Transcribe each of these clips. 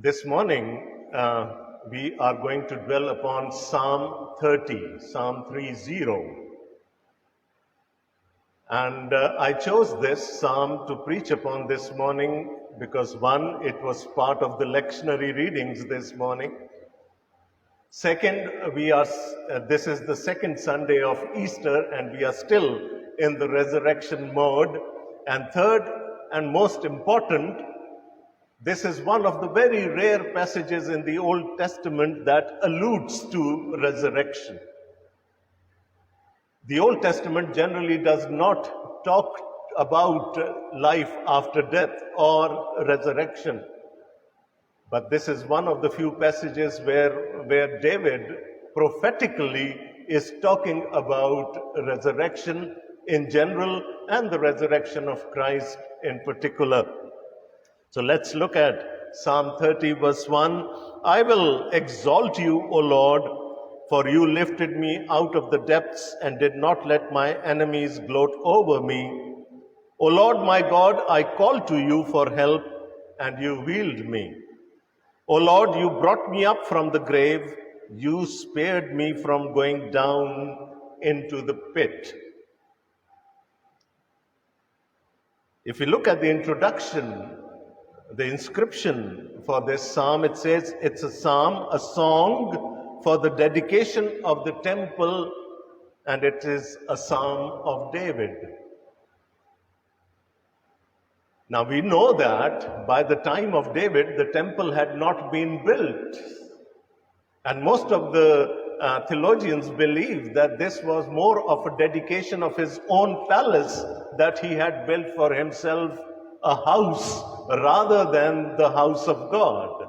This morning, we are going to dwell upon Psalm 30, Psalm 30. And I chose this psalm to preach upon this morning because one, it was part of the lectionary readings this morning. Second, this is the second Sunday of Easter and we are still in the resurrection mode. And third, and most important, this is one of the very rare passages in the Old Testament that alludes to resurrection. The Old Testament generally does not talk about life after death or resurrection. But this is one of the few passages where David prophetically is talking about resurrection in general and the resurrection of Christ in particular. So let's look at Psalm 30 verse 1. I will exalt you, O Lord, for you lifted me out of the depths and did not let my enemies gloat over me. O Lord my God, I called to you for help and you healed me. O Lord, you brought me up from the grave. You spared me from going down into the pit. If you look at the introduction, the inscription for this psalm, it says it's a psalm, a song for the dedication of the temple, and it is a psalm of David. Now we know that by the time of David, the temple had not been built. And most of the theologians believe that this was more of a dedication of his own palace that he had built for himself, a house rather than the house of God.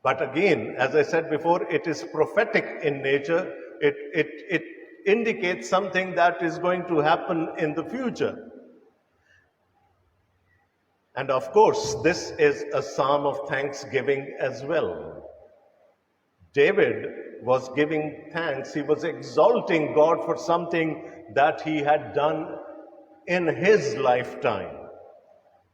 But again, as I said before, it is prophetic in nature. It indicates something that is going to happen in the future. And of course, this is a psalm of thanksgiving as well. David was giving thanks. He was exalting God for something that he had done in his lifetime.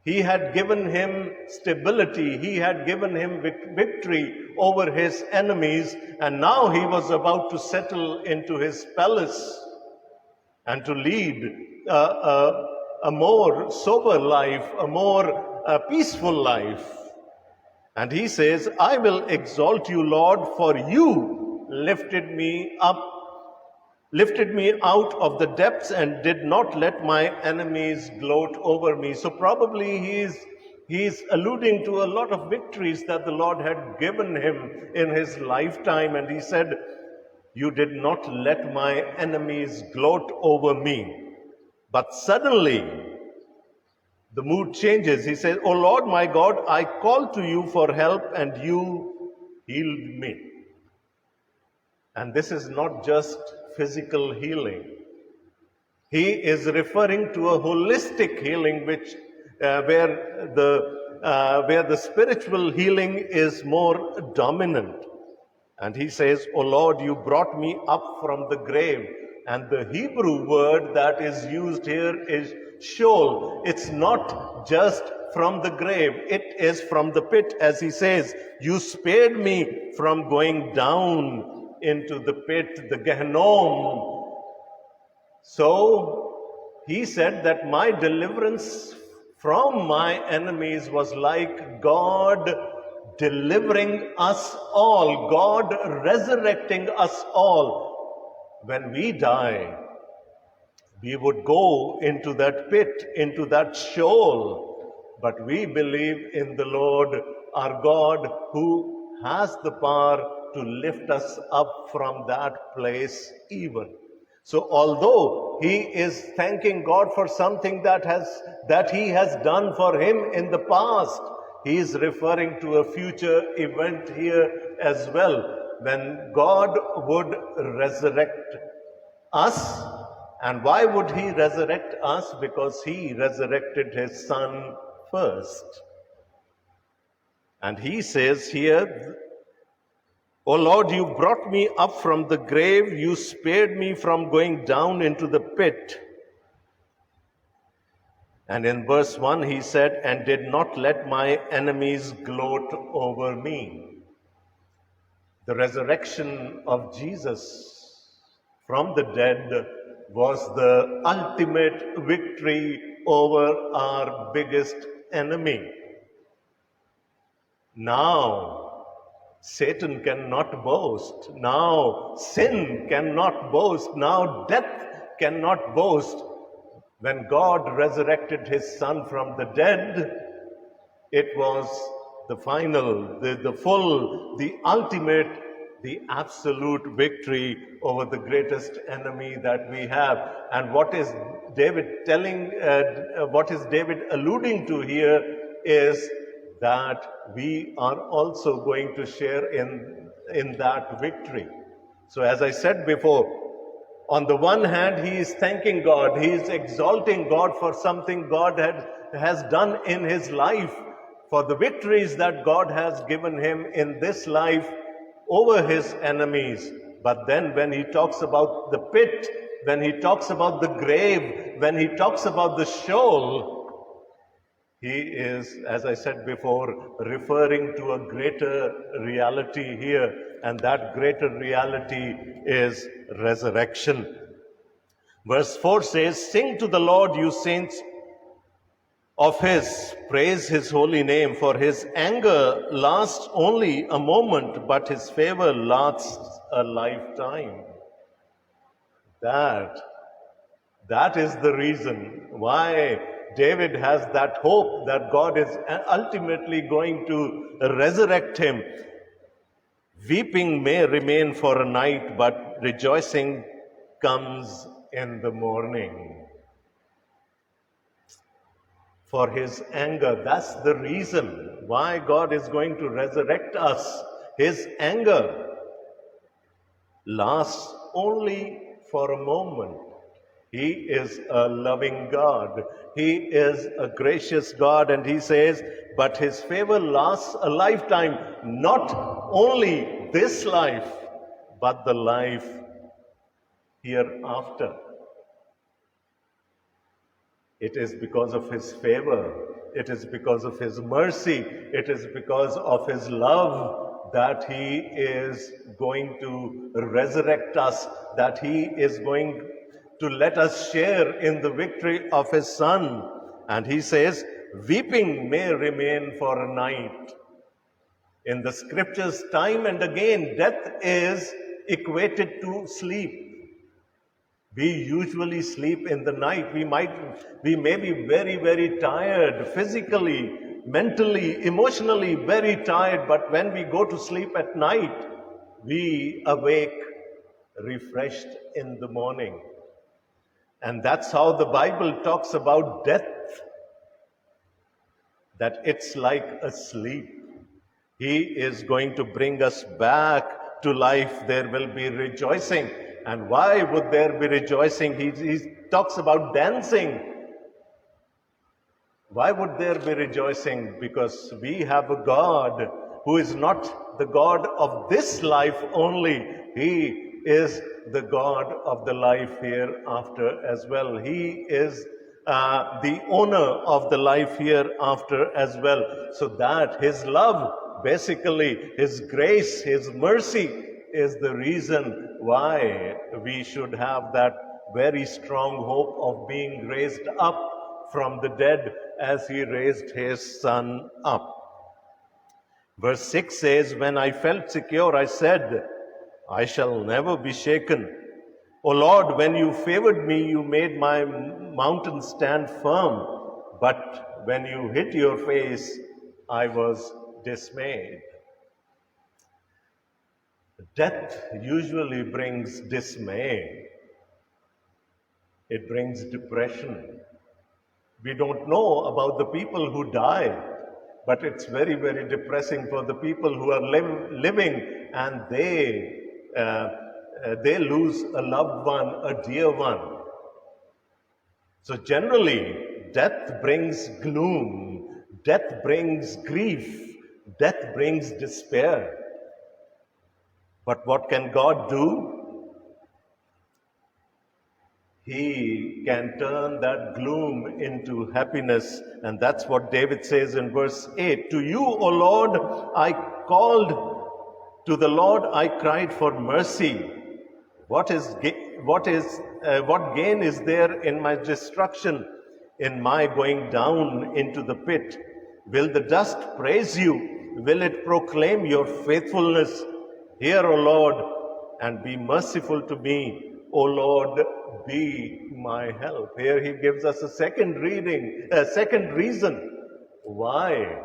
He had given him stability. He had given him victory over his enemies. And now he was about to settle into his palace and to lead a more sober life, a more peaceful life. And he says, I will exalt you, Lord, for you lifted me out of the depths and did not let my enemies gloat over me. So probably he's alluding to a lot of victories that the Lord had given him in his lifetime. And he said, you did not let my enemies gloat over me. But suddenly, the mood changes. He says, O Lord my God, I called to you for help and you healed me. And this is not just physical healing. He is referring to a holistic healing where the spiritual healing is more dominant. And he says, O Lord, you brought me up from the grave. And the Hebrew word that is used here is Sheol. It's not just from the grave. It is from the pit, as he says, you spared me from going down into the pit, the Gehennom. So he said that my deliverance from my enemies was like God delivering us all, God resurrecting us all. When we die, we would go into that pit, into that Sheol. But we believe in the Lord, our God, who has the power to lift us up from that place even. So although he is thanking God for something that he has done for him in the past, he is referring to a future event here as well, when God would resurrect us. And why would he resurrect us? Because he resurrected his son first. And he says here, O Lord, you brought me up from the grave. You spared me from going down into the pit. And in verse 1, he said, and did not let my enemies gloat over me. The resurrection of Jesus from the dead was the ultimate victory over our biggest enemy. Now, Satan cannot boast. Now, sin cannot boast. Now, death cannot boast. When God resurrected his Son from the dead, it was the final, the full, the ultimate, the absolute victory over the greatest enemy that we have. And what is David what is David alluding to here is that we are also going to share in that victory. So as I said before, on the one hand, he is thanking God, he is exalting God for something God has done in his life, for the victories that God has given him in this life over his enemies. But then when he talks about the pit, when he talks about the grave, when he talks about the Sheol, he is, as I said before, referring to a greater reality here, and that greater reality is resurrection. Verse 4 says, sing to the Lord, you saints of his, praise his holy name, for his anger lasts only a moment, but his favor lasts a lifetime. That is the reason why David has that hope that God is ultimately going to resurrect him. Weeping may remain for a night, but rejoicing comes in the morning. For his anger, that's the reason why God is going to resurrect us. His anger lasts only for a moment. He is a loving God. He is a gracious God, and he says, but his favor lasts a lifetime, not only this life, but the life hereafter. It is because of his favor, it is because of his mercy, it is because of his love that he is going to resurrect us, that he is going to let us share in the victory of his Son. And he says, weeping may remain for a night. In the scriptures, time and again, death is equated to sleep. We usually sleep in the night. We may be very, very tired, physically, mentally, emotionally very tired, but when we go to sleep at night, we awake refreshed in the morning. And that's how the Bible talks about death, that it's like a sleep. He is going to bring us back to life. There will be rejoicing. And why would there be rejoicing? He talks about dancing. Why would there be rejoicing? Because we have a God who is not the God of this life only. He is the God of the life hereafter as well. He is the owner of the life hereafter as well. So that his love, basically his grace, his mercy, is the reason why we should have that very strong hope of being raised up from the dead as he raised his Son up. Verse 6 says, when I felt secure, I said, I shall never be shaken. O Lord, when you favored me, you made my mountain stand firm. But when you hid your face, I was dismayed. Death usually brings dismay. It brings depression. We don't know about the people who die, but it's very, very depressing for the people who are living and they lose a loved one, a dear one. So generally, death brings gloom, death brings grief, death brings despair. But what can God do? He can turn that gloom into happiness. And that's what David says in verse 8. To you, O Lord, I called. To the Lord I cried for mercy. What gain is there in my destruction, in my going down into the pit? Will the dust praise you? Will it proclaim your faithfulness? Hear, O Lord, and be merciful to me. O Lord, be my help. Here he gives us a second reason why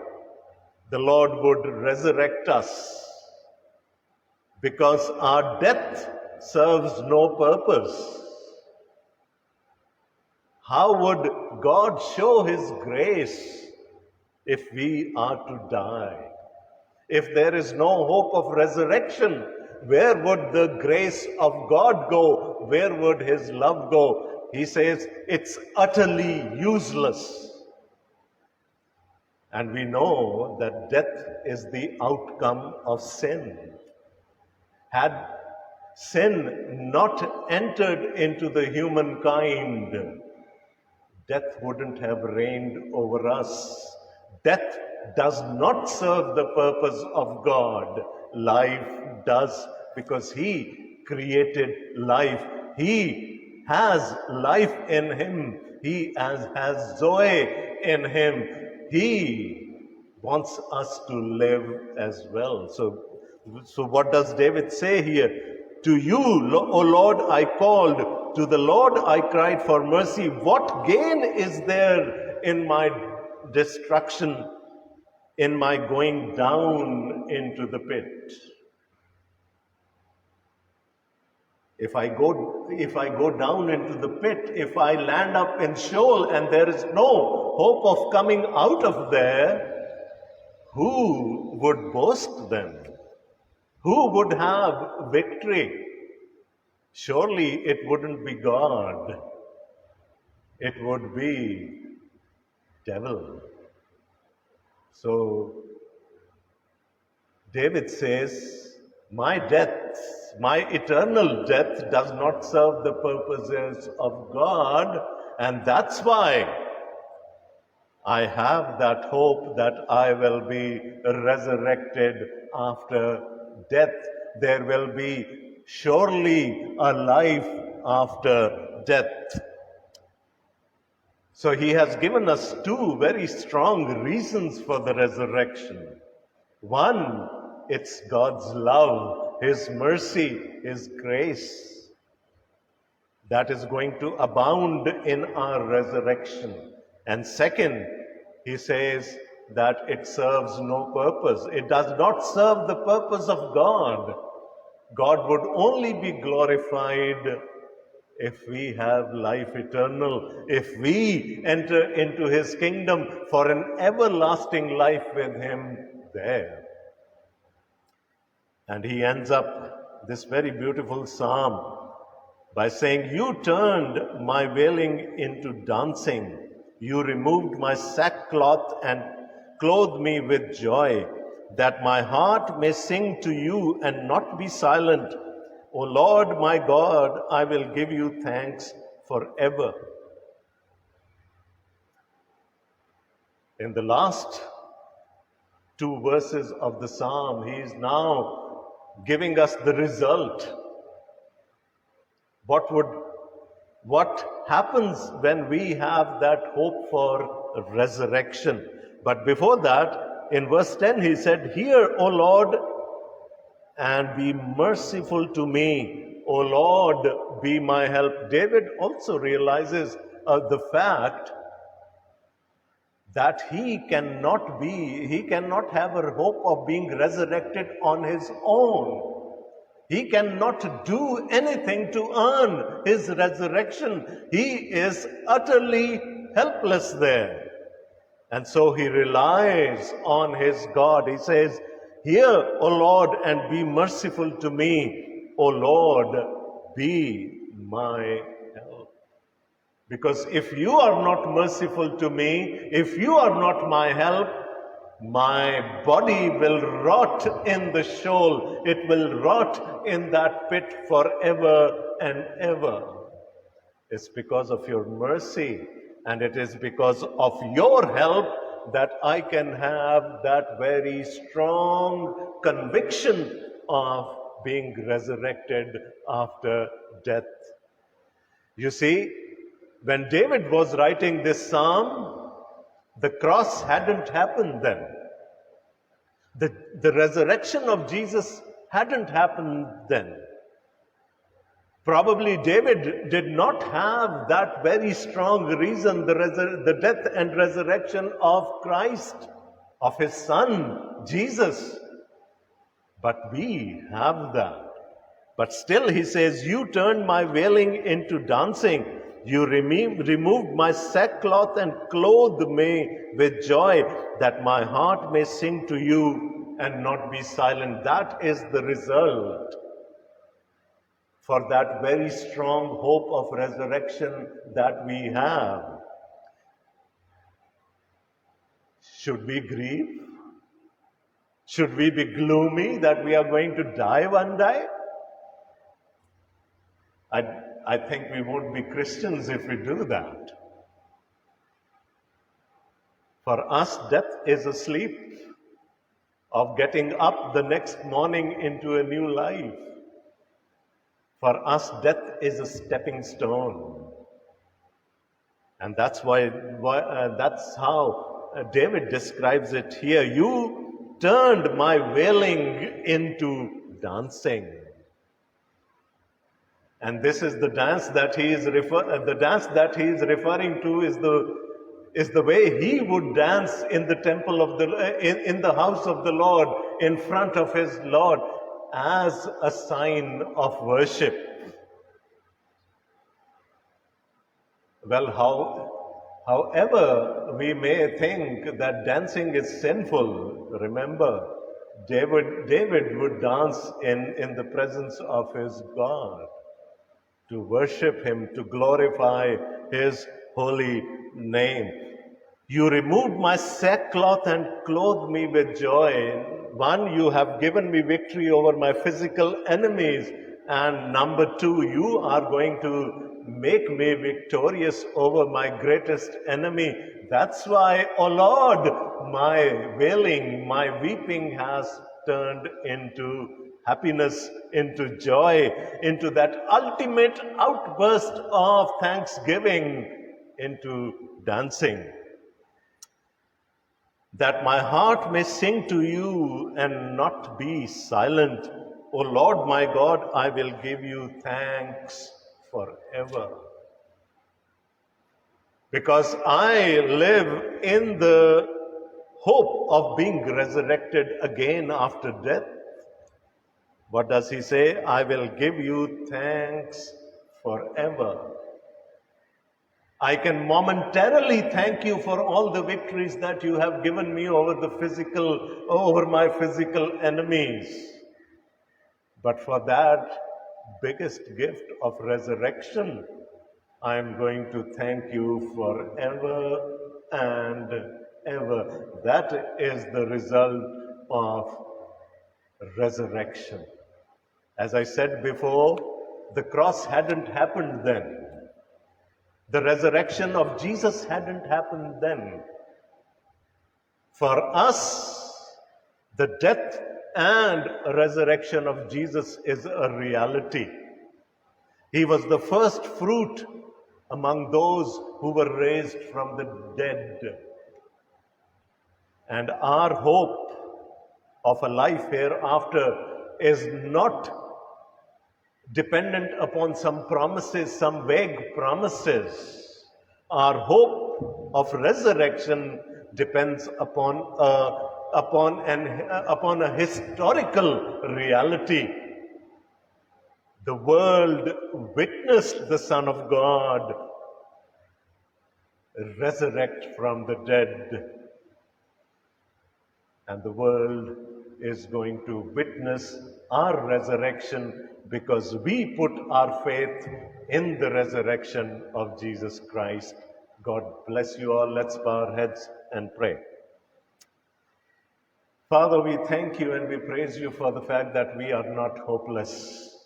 the Lord would resurrect us. Because our death serves no purpose. How would God show his grace if we are to die? If there is no hope of resurrection, where would the grace of God go? Where would his love go? He says it's utterly useless. And we know that death is the outcome of sin. Had sin not entered into the humankind, death wouldn't have reigned over us. Death does not serve the purpose of God. Life does, because he created life. He has life in him. He has Zoe in him. He wants us to live as well. So what does David say here? To you, O Lord, I called. To the Lord I cried for mercy. What gain is there in my destruction, in my going down into the pit? If I go down into the pit, if I land up in Sheol and there is no hope of coming out of there, who would boast then? Who would have victory? Surely it wouldn't be God. It would be devil. So David says, my death, my eternal death does not serve the purposes of God, and that's why I have that hope that I will be resurrected after death. There will be surely a life after death. So he has given us two very strong reasons for the resurrection. One, it's God's love, his mercy, his grace that is going to abound in our resurrection. And second, he says that it serves no purpose. It does not serve the purpose of God. God would only be glorified if we have life eternal, if we enter into his kingdom for an everlasting life with him there. And he ends up this very beautiful psalm by saying, you turned my wailing into dancing. You removed my sackcloth and clothed me with joy, that my heart may sing to you and not be silent. O Lord my God, I will give you thanks forever. In the last two verses of the psalm, he is now giving us the result. What happens when we have that hope for resurrection? But before that, in verse 10, he said, hear, O Lord, and be merciful to me. O Lord, be my help. David also realizes the fact that he cannot have a hope of being resurrected on his own. He cannot do anything to earn his resurrection. He is utterly helpless there. And so he relies on his God. He says, hear, O Lord, and be merciful to me. O Lord, be my help. Because if you are not merciful to me, if you are not my help, my body will rot in the Sheol. It will rot in that pit forever and ever. It's because of your mercy, and it is because of your help that I can have that very strong conviction of being resurrected after death. You see, when David was writing this psalm, the cross hadn't happened then. The resurrection of Jesus hadn't happened then. Probably David did not have that very strong reason, the death and resurrection of Christ, of his Son, Jesus. But we have that. But still he says, you turned my wailing into dancing. You removed my sackcloth and clothed me with joy, that my heart may sing to you and not be silent. That is the result for that very strong hope of resurrection that we have. Should we grieve? Should we be gloomy that we are going to die one day? I think we won't be Christians if we do that. For us, death is a sleep of getting up the next morning into a new life. For us, death is a stepping stone. And that's that's how David describes it here. You turned my wailing into dancing. And this is the dance that he is referring to is the way he would dance in the temple of in the house of the Lord, in front of his Lord, as a sign of worship. Well, however we may think that dancing is sinful, remember, David would dance in the presence of his God, to worship him, to glorify his holy name. You removed my sackcloth and clothed me with joy. One, you have given me victory over my physical enemies. And number two, you are going to make me victorious over my greatest enemy. That's why, oh Lord, my wailing, my weeping has turned into happiness, into joy, into that ultimate outburst of thanksgiving, into dancing. That my heart may sing to you and not be silent. O Lord my God, I will give you thanks forever. Because I live in the hope of being resurrected again after death. What does he say? I will give you thanks forever. I can momentarily thank you for all the victories that you have given me over my physical enemies. But for that biggest gift of resurrection, I am going to thank you forever and ever. That is the result of resurrection. As I said before, the cross hadn't happened then. The resurrection of Jesus hadn't happened then. For us, the death and resurrection of Jesus is a reality. He was the first fruit among those who were raised from the dead. And our hope of a life hereafter is not dependent upon some promises, some vague promises. Our hope of resurrection depends upon a historical reality. The world witnessed the Son of God resurrect from the dead. And the world is going to witness our resurrection because we put our faith in the resurrection of Jesus Christ. God bless you all. Let's bow our heads and pray. Father, we thank you and we praise you for the fact that we are not hopeless.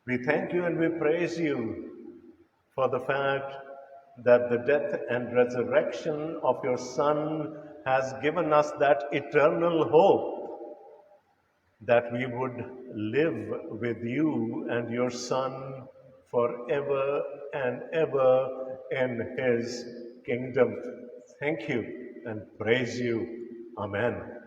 We thank you and we praise you for the fact that the death and resurrection of your Son has given us that eternal hope that we would live with you and your Son forever and ever in his kingdom. Thank you and praise you. Amen.